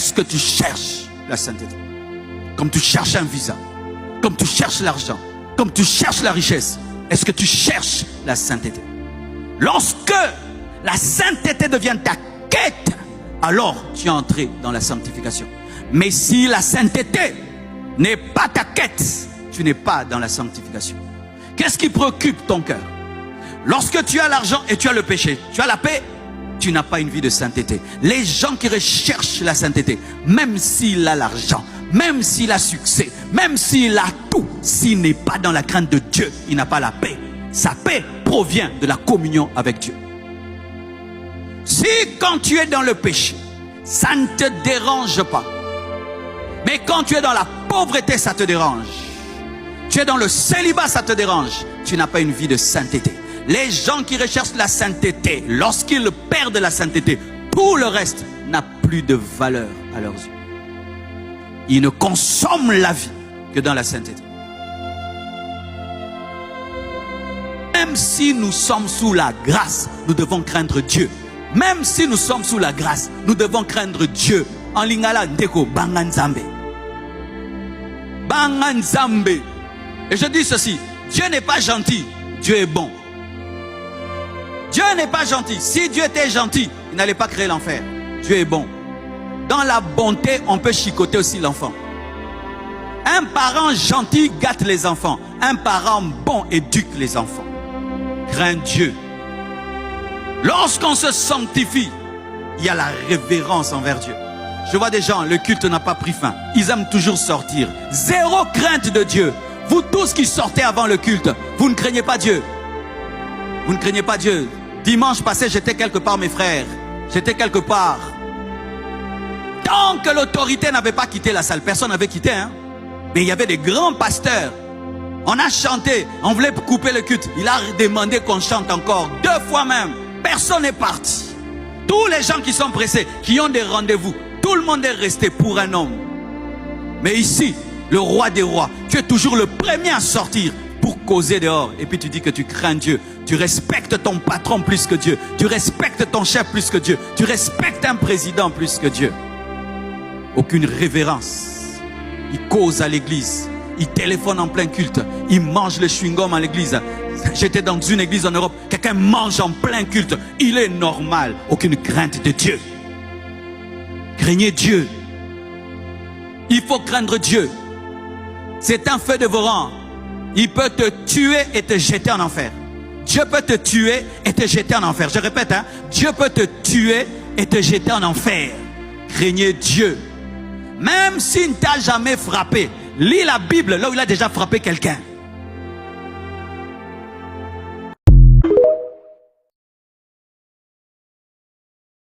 Est-ce que tu cherches la sainteté? Comme tu cherches un visa, comme tu cherches l'argent, comme tu cherches la richesse, est-ce que tu cherches la sainteté? Lorsque la sainteté devient ta quête, alors tu es entré dans la sanctification. Mais si la sainteté n'est pas ta quête, tu n'es pas dans la sanctification. Qu'est-ce qui préoccupe ton cœur? Lorsque tu as l'argent et tu as le péché, tu as la paix, tu n'as pas une vie de sainteté. Les gens qui recherchent la sainteté, même s'il a l'argent, même s'il a succès, même s'il a tout, s'il n'est pas dans la crainte de Dieu, il n'a pas la paix. Sa paix provient de la communion avec Dieu. Si quand tu es dans le péché, ça ne te dérange pas, mais quand tu es dans la pauvreté, ça te dérange. Tu es dans le célibat, ça te dérange. Tu n'as pas une vie de sainteté. Les gens qui recherchent la sainteté, lorsqu'ils perdent la sainteté, tout le reste n'a plus de valeur à leurs yeux. Ils ne consomment la vie que dans la sainteté. Même si nous sommes sous la grâce, nous devons craindre Dieu. Même si nous sommes sous la grâce, nous devons craindre Dieu. En lingala ndeko banganzambe. Banganzambe. Et je dis ceci, Dieu n'est pas gentil, Dieu est bon. Dieu n'est pas gentil. Si Dieu était gentil, il n'allait pas créer l'enfer. Dieu est bon. Dans la bonté, on peut chicoter aussi l'enfant. Un parent gentil gâte les enfants. Un parent bon éduque les enfants. Crains Dieu. Lorsqu'on se sanctifie, il y a la révérence envers Dieu. Je vois des gens, le culte n'a pas pris fin. Ils aiment toujours sortir. Zéro crainte de Dieu. Vous tous qui sortez avant le culte, vous ne craignez pas Dieu. Vous ne craignez pas Dieu. Dimanche passé, j'étais quelque part, mes frères. J'étais quelque part. Tant que l'autorité n'avait pas quitté la salle, personne n'avait quitté, hein. Mais il y avait des grands pasteurs. On a chanté, on voulait couper le culte. Il a demandé qu'on chante encore, 2 fois même. Personne n'est parti. Tous les gens qui sont pressés, qui ont des rendez-vous, tout le monde est resté pour un homme. Mais ici, le roi des rois, tu es toujours le premier à sortir pour causer dehors. Et puis tu dis que tu crains Dieu. Tu respectes ton patron plus que Dieu. Tu respectes ton chef plus que Dieu. Tu respectes un président plus que Dieu. Aucune révérence. Il cause à l'église. Il téléphone en plein culte. Il mange le chewing-gum à l'église. J'étais dans une église en Europe. Quelqu'un mange en plein culte. Il est normal. Aucune crainte de Dieu. Craignez Dieu. Il faut craindre Dieu. C'est un feu dévorant. Il peut te tuer et te jeter en enfer. Dieu peut te tuer et te jeter en enfer. Je répète, hein? Dieu peut te tuer et te jeter en enfer. Craignez Dieu. Même s'il ne t'a jamais frappé, lis la Bible là où il a déjà frappé quelqu'un.